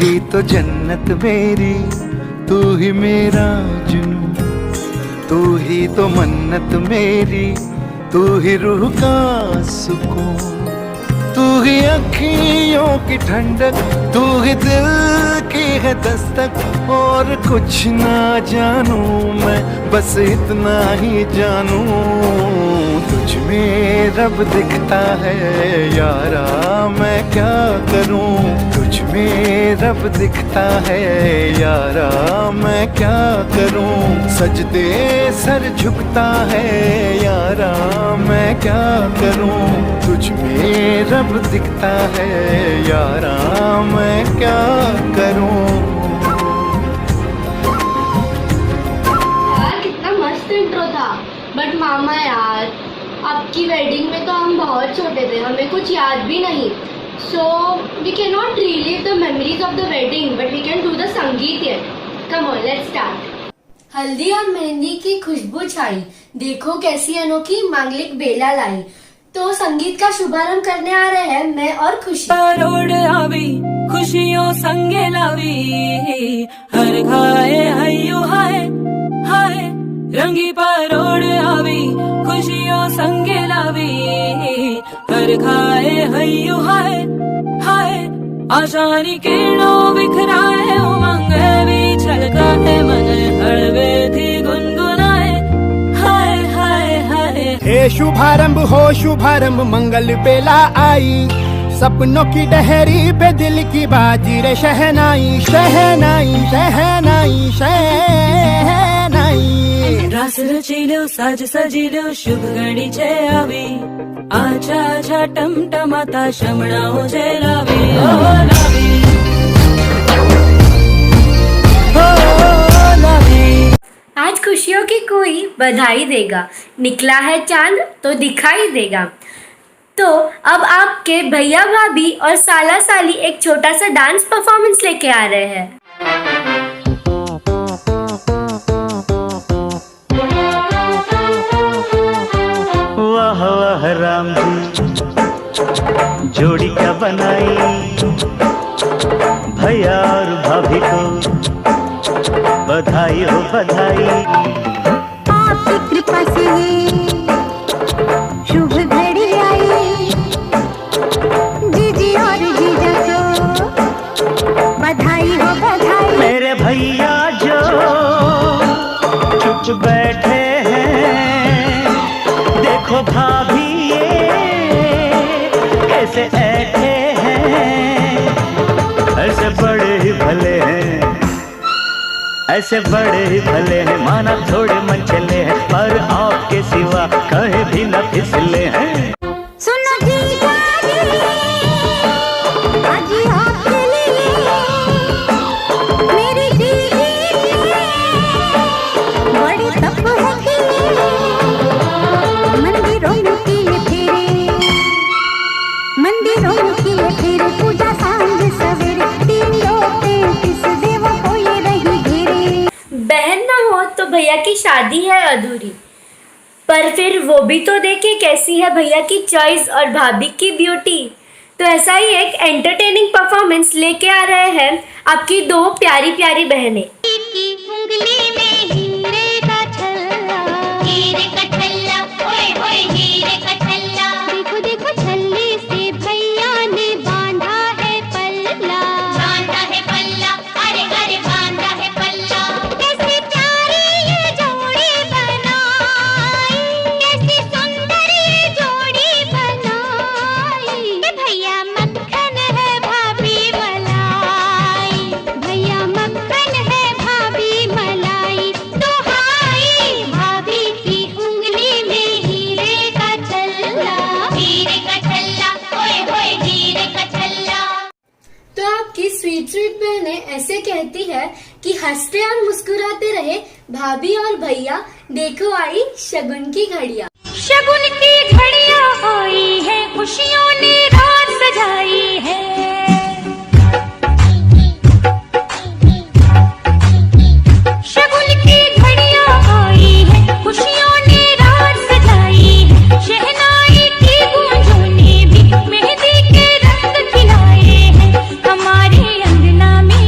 ही तो जन्नत मेरी, तू ही मेरा जुनून, तू ही तो मन्नत मेरी, तू ही रूह का सुकून, तू ही अखियों की ठंडक, तू ही दिल की है दस्तक। और कुछ ना जानू मैं, बस इतना ही जानू, तुझ में रब दिखता है यारा, मैं क्या करूं। तुझ में रब दिखता है यारा, मैं क्या करूं। सजदे सर झुकता है यारा, मैं क्या करूं। तुझ में रब दिखता है यारा, मैं क्या करूं। यार कितना मस्त इंट्रो था। बट मामा यार, आपकी वेडिंग में तो हम बहुत छोटे थे, हमें कुछ याद भी नहीं। So we can not relieve the memories of the wedding, but we can do the sangeet here. Come on, let's start. हल्दी और मेहंदी की खुशबू छाई, देखो कैसी अनोखी मांगलिक बेला लाई। तो संगीत का शुभारंभ करने आ रहे हैं मैं और खुशी। रोड आवी खुशियों संगे लावी, हर खाए हयू हाय हाय। रंगी परोड़ आवी खुशियों संगे लावी, हर खाए हयू हाय हाय। आशानी किरणों बिखराए उमंग भी छलकाए मन, हड़वे थी गुनगुनाए हाय हाय हाय। हे शुभारंभ हो शुभारंभ, मंगल बेला आई, सपनों की डहरी पे दिल की बाजी रे शहनाई शहनाई शहनाई शहनाई। रास रचिलो साज सजिलो शुभ घड़ी छे आवी, आछा आछा टमटमाता शमणाओ जे लावी ओ लावी ओ लावी। आज खुशियों की कोई बधाई देगा, निकला है चांद तो दिखाई देगा। तो अब आपके भैया भाभी और साला साली एक छोटा सा डांस परफॉर्मेंस लेके आ रहे हैं। वाह वाह राम जी, जोड़ी क्या बनाई, भैया और भाभी को बधाई हो बधाई। आपकी कृपा से शुभ घड़ी आई, जीजी और जीजा को बधाई हो बधाई। मेरे भैया जो चुप बैठे हैं, देखो भाभी ये कैसे ऐठे हैं। ऐसे बड़े ही भले हैं, ऐसे बड़े ही भले हैं, माना थोड़े मन चले हैं, पर आपके सिवा कहीं भी न फिसले हैं। सुनो जीजा जी, आज आपके लिए मेरी जीजी बड़ी तप है कि मंदिरों में किए फेरे, मंदिरों में किए फेरे, पूजा सांझ सवेरे, 3 लोग 33 देवों को ये रही घेरे। बहन ना हो तो भैया की शादी है अधूरी, पर फिर वो भी तो देखे कैसी है भैया की चॉइस और भाभी की ब्यूटी। तो ऐसा ही एक एंटरटेनिंग परफॉर्मेंस लेके आ रहे हैं आपकी 2 प्यारी प्यारी बहनें। उंगली में हीरे का छल्ला, हीरे का छल्ला, ओए ओए हीरे का छल्ला। देखो देखो छल्ले से भैया ने बांधा है पल्ला, बांधा है पल्ला, अरे अरे बांधा है पल्ला। कैसी प्यारी ये जोड़ी बनाई, कैसी सुंदर ये जोड़ी बनाई। भैया मक्खन है भाभी मलाई, भैया मक्खन है भाभी मलाई। तो हाय भाभी की उंगली में हीरे का छल्ला, हीरे का छल्ला, ओए ओए हीरे का छल्ला। तो आपकी स्वीट स्वीट बहनें ऐसे कहती है कि हंसते और मुस्कुराते रहे भाभी और भैया, देखो आई शगुन की घड़िया। शगुन की घड़ियां आई है, खुशियों ने रात सजाई है। शगुन की घड़ियां आई है, खुशियों ने रात सजाई है। शहनाई की गूंजों ने भी मेहंदी के रंग खिलाए हैं, हमारे अंगना में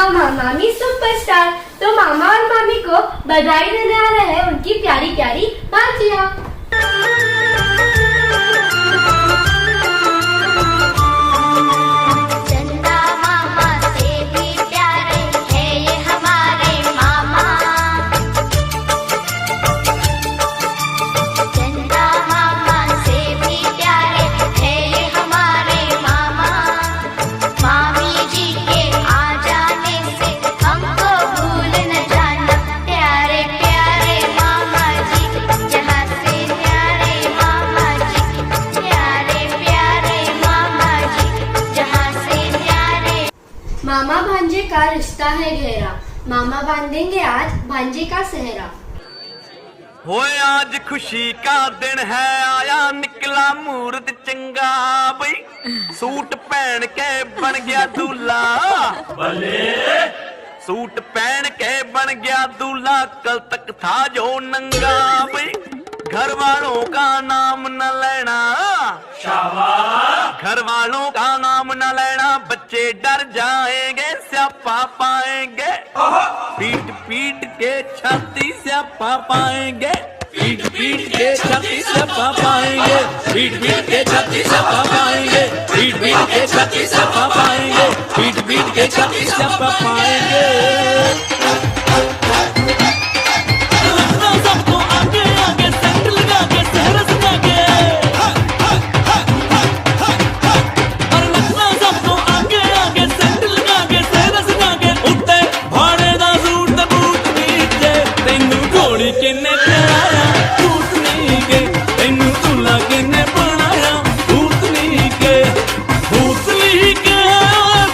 मामा मामी सुपरस्टार। तो मामा और मामी को बधाई देने आ रहे हैं उनकी प्यारी प्यारी भांजिया। चंदा मामा से भी प्यारे है ये हमारे मामा। चंदा मामा से भी प्यारे है ये हमारे मामा। मामी जी के आ जाने से हमको भूल न जाना। प्यारे प्यारे मामा जी जहाँ से प्यारे मामा जी। प्यारे प्यारे मामा जी जहाँ से प्यारे। मामा भांजे का रिश्ता है गहरा, मामा बांधेंगे आज भांजे का सेहरा। होए आज खुशी का दिन है, आया निकला मूर्त चंगा बई। सूट पहन के बन गया दूल्हा, सूट पहन के बन गया दूल्हा। कल तक था जो नंगा बई। घर वालों का नाम न लेना, शाबाश। घर वालों का नाम न लेना, बच्चे डर जाएंगे स्यापा पाएंगे। पीट पीट के छाती स्यापा पाएंगे। पीट पीट के छाती स्यापा पाएंगे। पीट पीट के छाती स्यापा पाएंगे। पीट पीट के छाती स्यापा पाएंगे। पीट पीट के छाती स्यापा पाएंगे। सबको आगे आगे सेंट लगा के सहरा सजा के। और लगना सबको आगे आगे सेंट लगा के सहरा सजा के। उत्ते भाड़े दा सूट ते बूट नीचे, तैनू घोड़ी किन्ने चढ़ाया भूतनी के। तैनू दूल्हा किन्ने बनाया भूतनी के। भूतनी के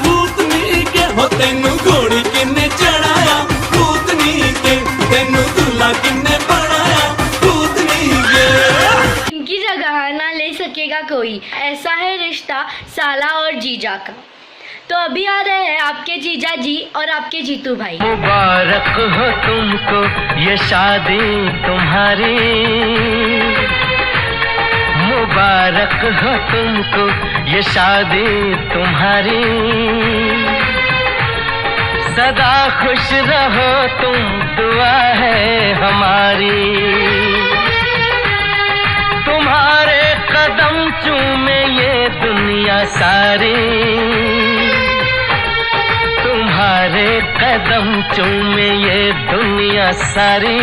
भूतनी के। हो तैनू घोड़ी किन्ने चढ़ाया भूतनी के। तैनू दूल्हा किन्ने बनाया भूतनी के। इनकी जगह ना ले सकेगा कोई, ऐसा है रिश्ता साला और जीजा का। तो अभी आ रहे हैं आपके जीजा जी और आपके जीतू भाई। मुबारक हो तुमको ये शादी तुम्हारी। मुबारक हो तुमको ये शादी तुम्हारी। सदा खुश रहो तुम, दुआ है हमारी। तुम्हारे कदम चूमे ये दुनिया सारी। तुम्हारे कदम चूमे ये दुनिया सारी।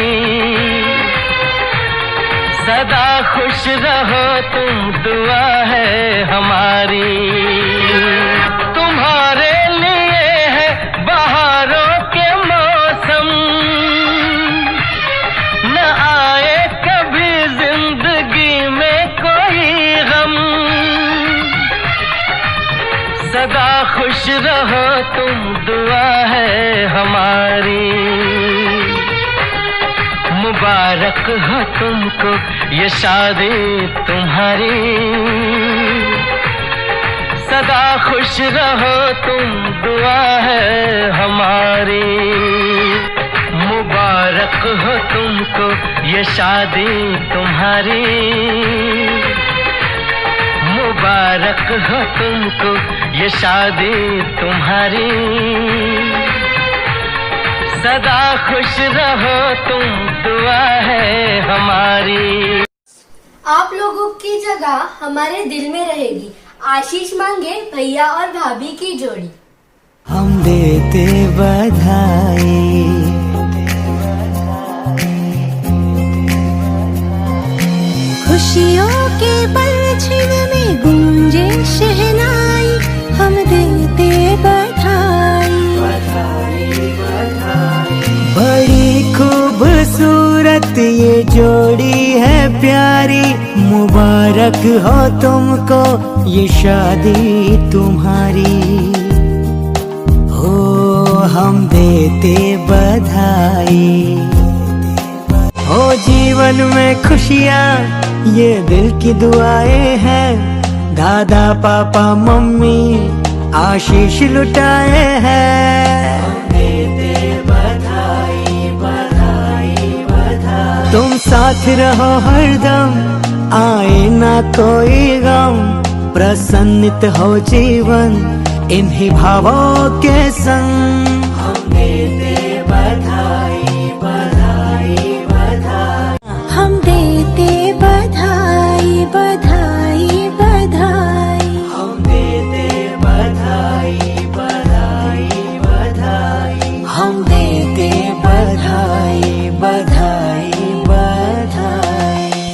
सदा खुश रहो तुम, दुआ है हमारी। तुम्हारे लिए है बहारों के मौसम, न आए कभी जिंदगी में कोई गम। सदा खुश रहो तुम, दुआ है हमारी। मुबारक हो तुमको ये शादी तुम्हारी। सदा खुश रहो तुम, दुआ है हमारी। मुबारक हो तुमको ये शादी तुम्हारी। मुबारक हो तुमको ये शादी तुम्हारी। सदा खुश रहो तुम, दुआ है हमारी। आप लोगों की जगह हमारे दिल में रहेगी। आशीष मांगे भैया और भाभी की जोड़ी। हम देते बधाई, खुशियों के पलछिन में गूंजे शहनाई। हम देते बधाई। बड़ी खूबसूरत ये जोड़ी है प्यारी। मुबारक हो तुमको ये शादी तुम्हारी। हो हम देते बधाई। हो जीवन में खुशियाँ ये दिल की दुआएं हैं। दादा पापा मम्मी आशीष लुटाए हैं। देते बधाई बधाई बधाई। तुम साथ रहो हरदम, आए ना कोई गम। प्रसन्नित हो जीवन इन्हीं भावों के संग। बधाई बधाई बधाई। हम देते बधाई बधाई बधाई। हम देते बधाई बधाई बधाई। हम देते बधाई बधाई बधाई।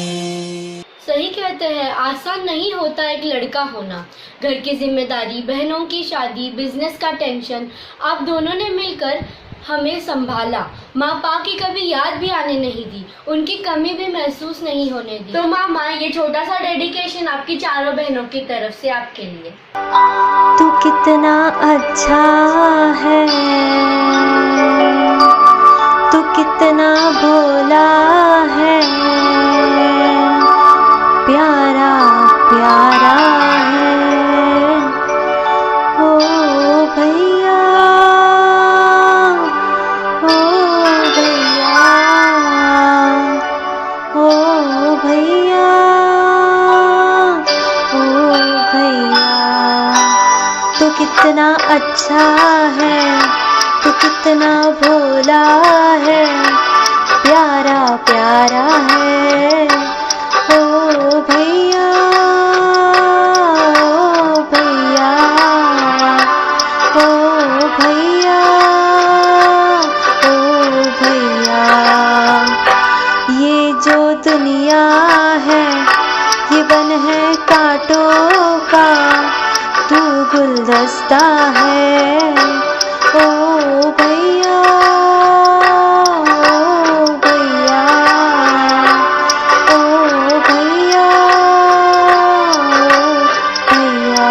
सही कहते हैं, आसान नहीं होता एक लड़का होना। घर की जिम्मेदारी, बहनों की शादी, बिजनेस का टेंशन, आप दोनों ने मिलकर हमें संभाला। माँ पापा की कभी याद भी आने नहीं दी, उनकी कमी भी महसूस नहीं होने दी। तो मामा, ये छोटा सा डेडिकेशन आपकी चारों बहनों की तरफ से आपके लिए। तू कितना अच्छा है, तू कितना भोला है, प्यारा प्यारा है। ओ भैया, ओ भैया, ओ भैया, ओ भैया। तू कितना अच्छा है, तू कितना भोला है, प्यारा प्यारा है। ओ भैया, ओ भैया, ओ भैया, ओ भैया। ये जो दुनिया है ये बन है कांटों का, तू गुलदस्ता है। ओ भैया, ओ भैया, ओ भैया, ओ भैया।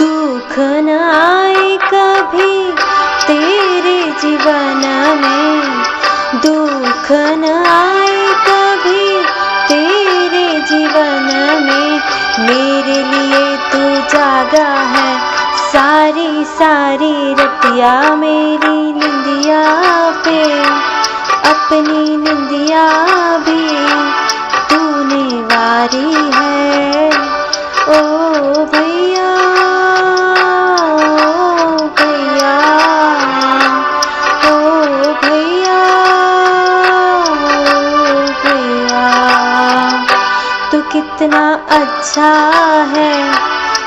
दुख न आए कभी तेरे जीवन में, दुख न आए कभी तेरे जीवन में। मेरे लिए तू जागा है सारी सारी रतिया, मेरी निंदिया पे अपनी निंदिया भी तूने वारी है। ओ भैया, ओ भैया, ओ भैया, ओ भैया। तू कितना अच्छा है,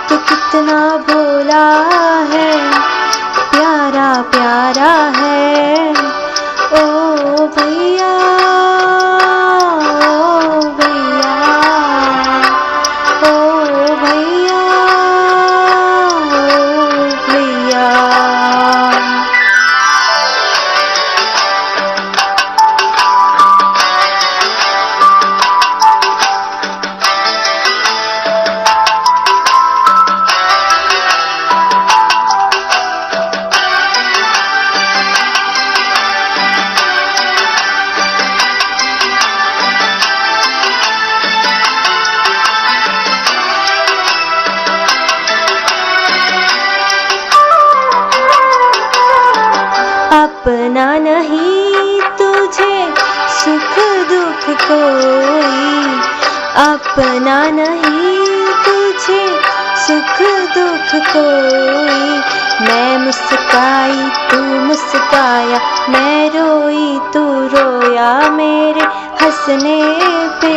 तू कितना भोला है, प्यारा प्यारा है। ओ भैया, ओ भैया, ओ भैया, ओ भैया। अपना नहीं तुझे सुख दुख कोई, अपना नहीं तुझे सुख दुख कोई। मैं मुस्काई तू मुस्काया, मैं रोई तू रोया, मेरे हंसने पे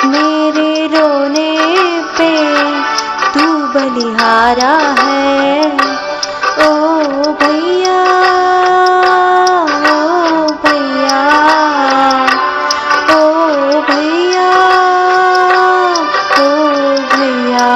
मेरे रोने पे तू बलिहारा है। ओ भैया, ओ भैया, ओ भैया, ओ भैया।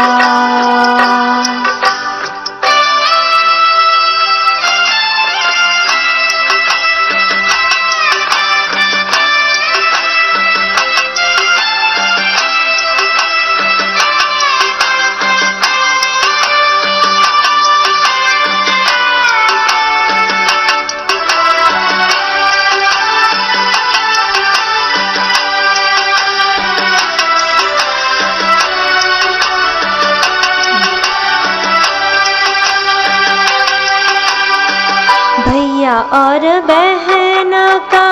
भैया और बहना का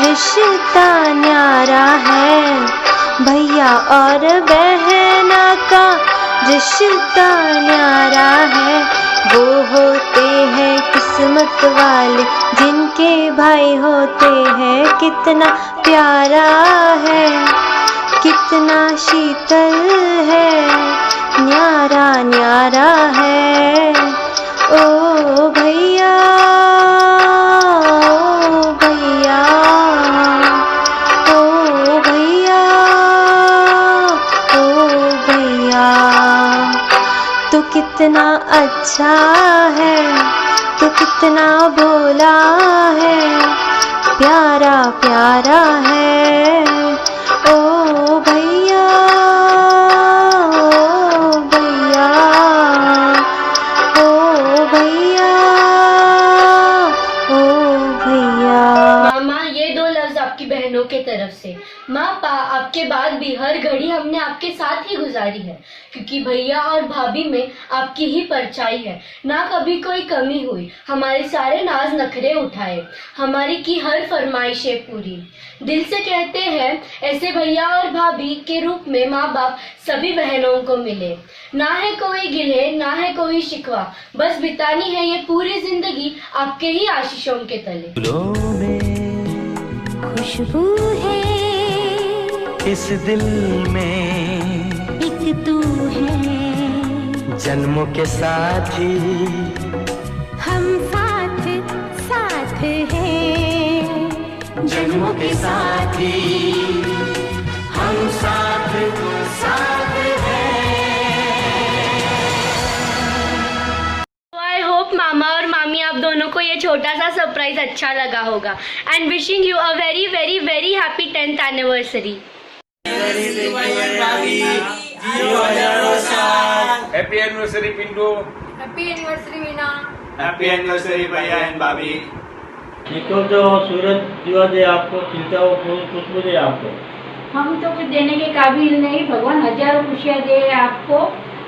रिश्ता न्यारा है, भैया और बहना का रिश्ता न्यारा है। वो होते हैं किस्मत वाले जिनके भाई होते हैं, कितना प्यारा है, कितना शीतल है, न्यारा न्यारा है। ओ भैया, ओ भैया, ओ भैया, ओ भैया। तू कितना अच्छा है, तू कितना भोला है, प्यारा प्यारा है। ओ भैया, ओ भैया, ओ भैया, ओ भैया। मामा, ये 2 लफ्ज आपकी बहनों के तरफ से। माँ, आपके बाद भी हर घड़ी हमने आपके साथ ही गुजारी है, क्योंकि भैया और भाभी में आपकी ही परछाई है। ना कभी कोई कमी हुई, हमारे सारे नाज नखरे उठाए, हमारी की हर फरमाइशें पूरी। दिल से कहते हैं ऐसे भैया और भाभी के रूप में माँ बाप सभी बहनों को मिले। ना है कोई गिले, ना है कोई शिकवा, बस बितानी है ये पूरी जिंदगी आपके ही आशीषों के तले। फूलों में खुशबू है इस दिल में, एक तू है, जन्मों के साथी हम साथ साथ हैं, जन्मों के साथी हम साथ साथ आई होप मामा और मामी आप दोनों को ये छोटा सा सरप्राइज अच्छा लगा होगा। And wishing you a very very very happy 10th anniversary. Happy anniversary Pintu, happy anniversary Meena, happy anniversary भैया एंड भाभी। देखो जो सूरज दिवा दे आपको, खिलता हुआ फूल खुशबू दे आपको। हम तो कुछ देने के काबिल नहीं, भगवान हजारों खुशियाँ दे आपको।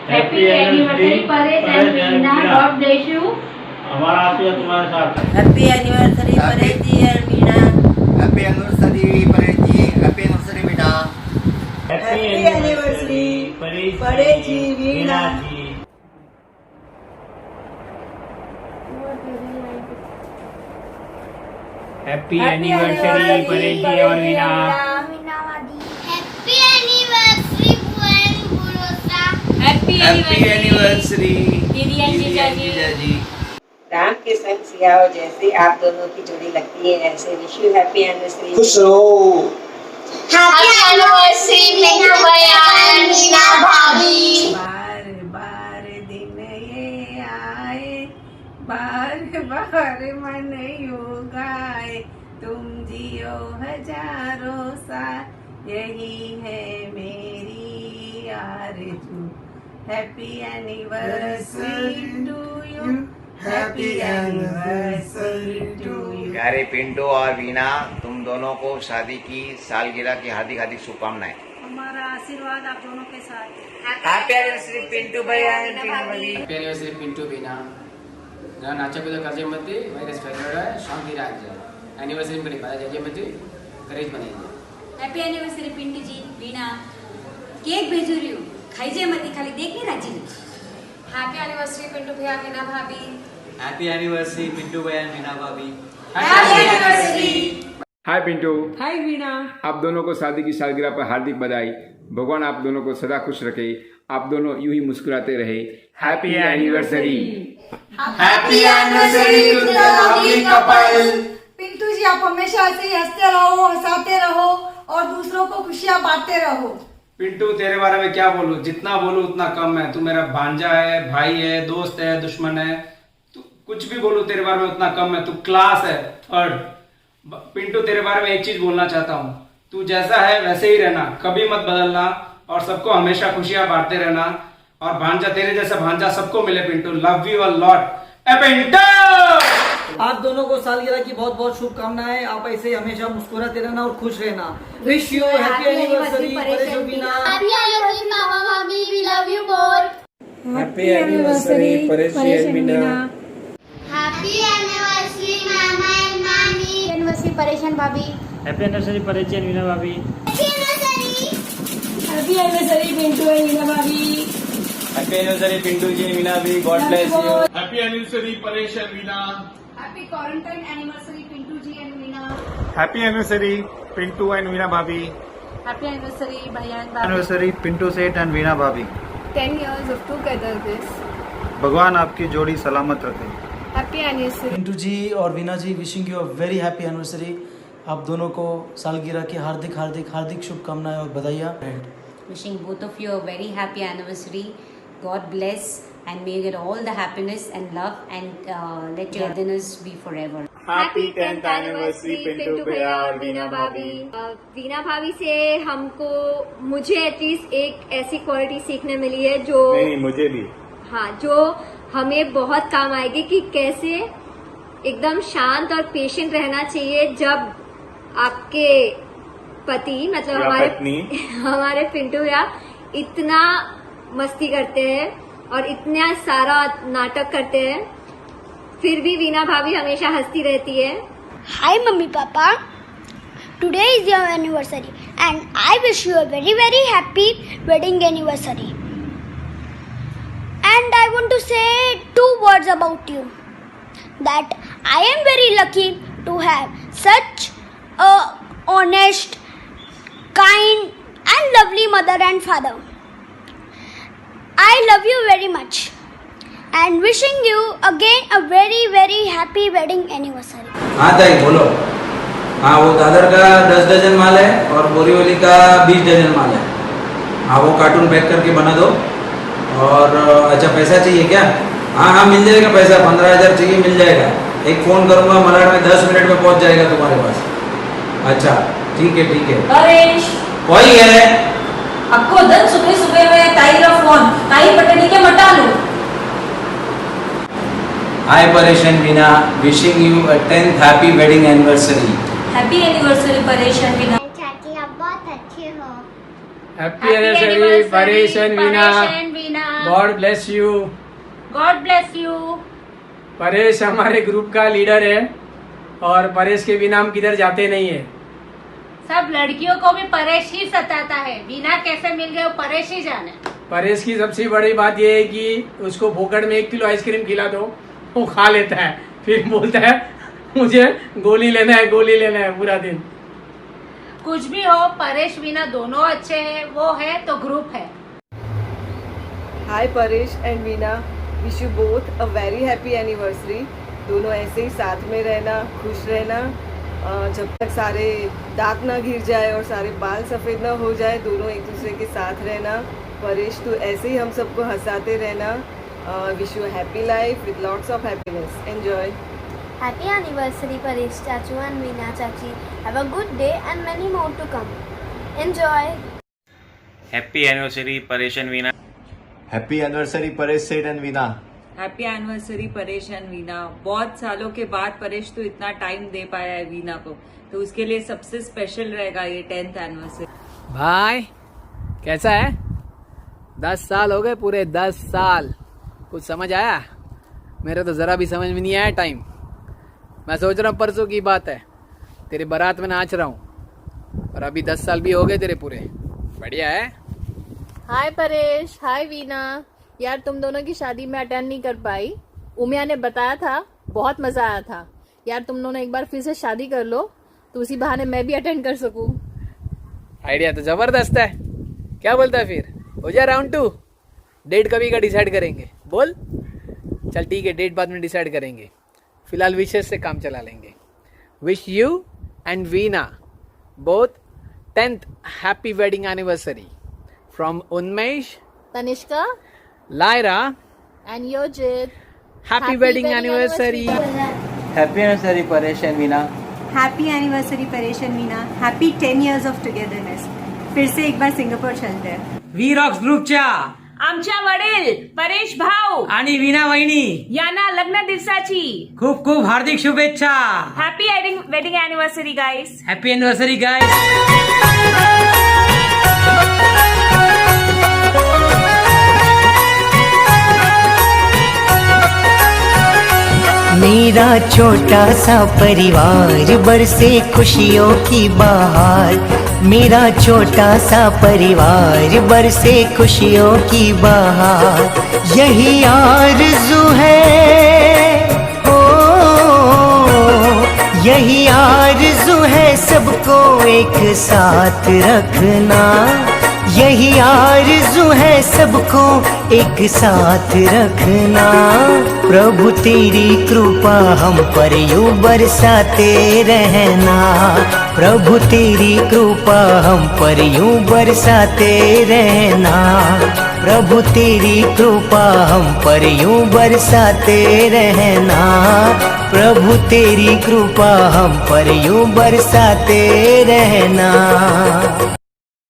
Happy anniversary Paresh and Meena, God bless you. हमारा आशीर्वाद तुम्हारे साथ है। हैप्पी एनिवर्सरी परेश जी और Meena. Happy anniversary Paresh ji, happy anniversary Meena. Happy anniversary Paresh ji, Meena ji. Happy anniversary Paresh ji और मीना। हैप्पी एनिवर्सरी बुआ एंड बुरोसा। हैप्पी एनिवर्सरी दीदी एंड जीजा जी। राम के संग सियाओ, जैसे आप दोनों की जोड़ी लगती है ऐसे। Wish you happy anniversary. खुश रहो। हैप्पी एनिवर्सरी पिंटू भैया एंड मीना भाभी। बार बार दिन ये आए, बार बार मन यूं गाए, तुम जियो हजारों साल, यही है मेरी आरज़ू। Happy anniversary to you, happy anniversary to you. प्यारे पिंटू और वीना, तुम दोनों को शादी की सालगिरह की हार्दिक हार्दिक शुभकामनाएं। हमारा आशीर्वाद आप दोनों के साथ है। हैप्पी एनिवर्सरी पिंटू भैया एंड भाभी। Happy anniversary Pintu Veena. जहाँ नाचा कूदा करजे मत वायरस फैलरा शांति राज्य एनिवर्सरी में बाधा जाजे मत करेज बनाइए। हैप्पी एनिवर्सरी पिंटू जी वीना। केक भेजू रही हूँ, खाइए मत, खाली देखने राजी। हैप्पी एनिवर्सरी पिंटू भैया मीना भाभी। हैप्पी एनिवर्सरी पिंटू भैया मीना भाभी। Happy anniversary. Hi Pintu. Hi Veena. आप दोनों को शादी की सालगिरह पर हार्दिक बधाई। भगवान आप दोनों को सदा खुश रखे, आप दोनों यूं ही मुस्कुराते रहे। Happy anniversary. Happy anniversary to the lovely couple. Pintu ji, आप हमेशा ऐसे ही हंसते रहो, हंसाते रहो और दूसरों को खुशियाँ बांटते रहो। पिंटू, तेरे बारे में क्या बोलूं, जितना बोलूं उतना कम है। तू मेरा भांजा है, भाई है, दोस्त है, दुश्मन है। तू कुछ भी बोलूं तेरे बारे में उतना कम है। तू क्लास है, थर्ड। पिंटू, तेरे बारे में एक चीज बोलना चाहता हूँ, तू जैसा है वैसे ही रहना, कभी मत बदलना और सबको हमेशा खुशियां बांटते रहना। और भांजा, तेरे जैसा भांजा सबको मिले Pintu. Love you a lot ए पिंटू। आप दोनों को सालगिरह की बहुत बहुत शुभकामनाएं। आप ऐसे हमेशा मुस्कुराते रहना और खुश रहना। Wish you happy anniversary Paresh Veena. Happy anniversary मामा भाभी, we love you both. Happy anniversary Paresh Meena. Happy anniversary परेशान भाभी। Happy anniversary Paresh and Veena भाभी। Happy anniversary Pintu and Veena भाभी। Happy anniversary Pintu ji and Veena भाभी, God bless you. Happy anniversary Paresh and Veena. Happy quarantine anniversary Pintu ji and Veena. Happy anniversary Pintu and Veena भाभी। Happy anniversary भैया and anniversary Pintu सेठ and Veena भाभी। 10 years of togetherness. भगवान आपकी जोड़ी सलामत रखे। Happy anniversary. पिंटू जी और Veena ji, wishing you a very happy anniversary. आप दोनों को सालगिरह की हार्दिक हार्दिक हार्दिक शुभकामनाएं और बधाइयाँ। Wishing both of you a very happy anniversary. God bless and may you get all the happiness and love and let your togetherness be forever. Happy 10th anniversary Pintu भैया और वीना भाभी। वीना भाभी से मुझे एटलीस्ट एक ऐसी क्वालिटी सीखने मिली है जो मुझे भी, हाँ, जो हमें बहुत काम आएगी कि कैसे एकदम शांत और पेशेंट रहना चाहिए जब आपके पति मतलब हमारे पिंटू या इतना मस्ती करते हैं और इतना सारा नाटक करते हैं, फिर भी वीना भाभी हमेशा हंसती रहती है। Hi mummy papa, today is your anniversary and I wish you a very very happy wedding anniversary. And I want to say 2 words about you. That I am very lucky to have such a honest, kind and lovely mother and father. I love you very much and wishing you again a very very happy wedding anniversary. हाँ ताई बोलो। हाँ, वो दादर का 10 dozen माल है और बोरीवली का 20 dozen माल है। हाँ, वो कार्टून पैक करके बना दो। और अच्छा, पैसा चाहिए क्या? हाँ, मिल जाएगा पैसा। 15,000 चाहिए, मिल जाएगा। एक फ़ोन करूँगा, मलाड में 10 मिनट में पहुँच जाएगा तुम्हारे पास। अच्छा, ठीक है। परेश, कोई है आपको दिन सुबह सुबह में ताई का फोन, ताई पटनी के मटा लो। Hi Paresh and Veena, wishing you a 10th happy wedding anniversary. Happy anniversary Paresh and Veena. चाची आप बहुत अच्छे हो। Happy anniversary Paresh and Veena. God bless you. God bless you. Paresh हमारे ग्रुप का लीडर है और परेश के बिना हम किधर जाते नहीं है। सब लड़कियों को भी परेश ही सताता है, वीना कैसे मिल गए वो परेश ही जाने। परेश की सबसे बड़ी बात यह है कि उसको फोकट में 1 किलो आइसक्रीम खिला दो, वो खा लेता है, फिर बोलता है मुझे गोली लेना है पूरा दिन। कुछ भी हो, परेश वीना दोनों अच्छे हैं, वो है तो ग्रुप है। Hi Paresh and Veena, wish you both a very happy anniversary. दोनों ऐसे ही साथ में रहना, खुश रहना, जब तक सारे दाग ना गिर जाए और सारे बाल सफ़ेद ना हो जाए, दोनों एक दूसरे के साथ रहना। परेश तो ऐसे ही हम सबको हंसाते रहना। Wish you happy life with lots of happiness. Enjoy. Happy anniversary Paresh Chachu and Veena Chachi. Have a good day and many more to come. Enjoy. Happy anniversary Paresh and Veena. Happy anniversary Paresh Seth and Veena. Happy anniversary Paresh and Veena. बहुत सालों के बाद परेश तो इतना time दे पाया है वीना को, तो उसके लिए सबसे स्पेशल रहेगा ये 10th एनिवर्सरी। भाई कैसा है? 10 साल हो गए, पूरे 10 साल। कुछ समझ आया? मेरे तो जरा भी समझ में नहीं आया टाइम। मैं सोच रहा हूँ परसों की बात है, तेरे बारात में नाच रहा हूँ और अभी 10 साल भी हो गए तेरे पूरे। बढ़िया है। हाय परेश, हाय वीना। यार तुम दोनों की शादी में अटेंड नहीं कर पाई, उमिया ने बताया था, बहुत मजा आया था। यार तुम दोनों एक बार फिर से शादी कर लो तो उसी बहाने मैं भी अटेंड कर सकूं। आइडिया तो जबरदस्त है। क्या बोलता है फिर? हो जाए राउंड 2। डेट कभी का डिसाइड करेंगे? बोल। चल ठीक है, डेट बाद में डिसाइड करेंगे, फिलहाल विशेष से काम चला लेंगे। Wish you and Veena both 10th happy wedding anniversary from Unmesh, Tanishka, Lyra and Yojit. Happy wedding anniversary. Happy anniversary Paresh and Veena. Happy anniversary Paresh and Veena. Happy 10 years of togetherness. फिर से एक बार सिंगापुर चलते हैं। वी रॉक्स ग्रुपच्या आमच्या वडील परेश भाऊ आणि वीणा वहिनी यांना लग्न दिवसाची खूप खूप हार्दिक शुभेच्छा। Happy wedding anniversary guys. Happy anniversary guys. मेरा छोटा सा परिवार बरसे खुशियों की बहार। मेरा छोटा सा परिवार बरसे खुशियों की बहार। यही आरज़ू है, हो यही आरज़ू है सबको एक साथ रखना। यही आरज़ू है सबको एक साथ रखना। प्रभु तेरी कृपा हम पर यूं बरसाते रहना। प्रभु तेरी कृपा हम पर यूं बरसाते रहना। प्रभु तेरी कृपा हम पर यूं बरसाते रहना। प्रभु तेरी कृपा हम पर यूं बरसाते रहना।